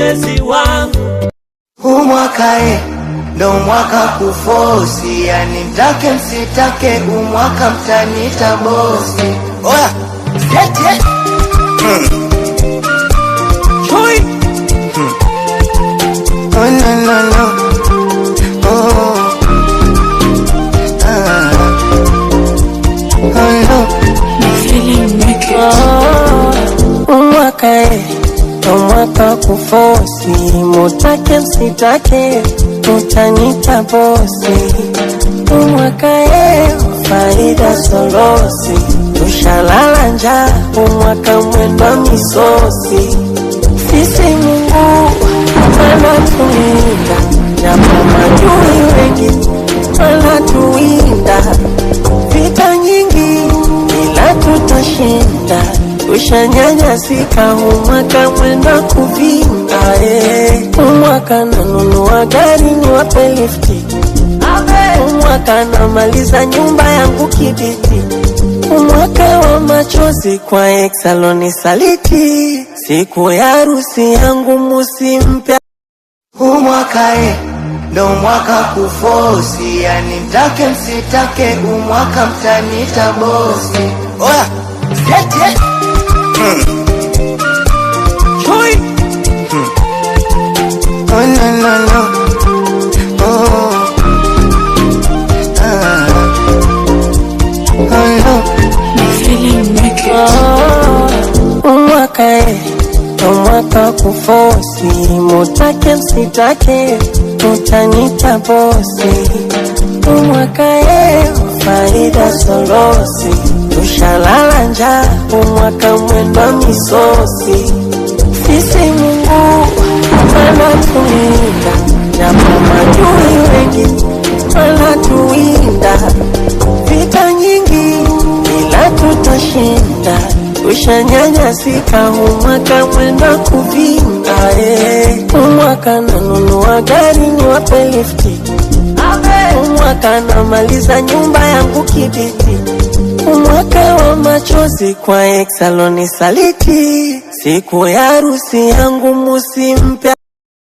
mtetezi wangu. Umwaka ndo mwaka kufosi, yani mtake msitake umwaka mtanita bosi. Oya, sieti Chui Oh no no no Oh no Umwaka ndo mwaka kufosi, mutake msitake utanita bosi. Umwaka faida solosi, tushalala njaa, umwaka mwenda misosi. Sisi Mungu anatulinda, japo maadui wengi wanatuwinda. Vita nyingi ila tutashinda, tushanyanyasika, umwaka mwenda kuvinda. Umwaka nanunua gari niwape lifti, umwaka namaliza nyumba yangu kibiti. Umwaka wa machozi kwa exaloni saliti, siku ya harusi yangu musimpe. Umwaka ndo mwaka kufosi, yani mtake msitake umwaka mtanita bosi. Oya, sieti Chui Oh no no no Oh no Umwaka ndo mwaka kufosi, mutake msitake utanita bosi. Umwaka faida solosi, tushalala njaa, umwaka mwenda misosi. Sisi Mungu anatulinda, japo maadui wengi wanatuwinda. Vita nyingi ila tutashinda, tushanyanyasika, umwaka mwenda kuvinda. Umwaka nanunua gari niwape lifti, umwaka namaliza nyumba yangu kibiti. Umwaka wa machozi kwa exaloni saliti, siku ya harusi yangu musimpe.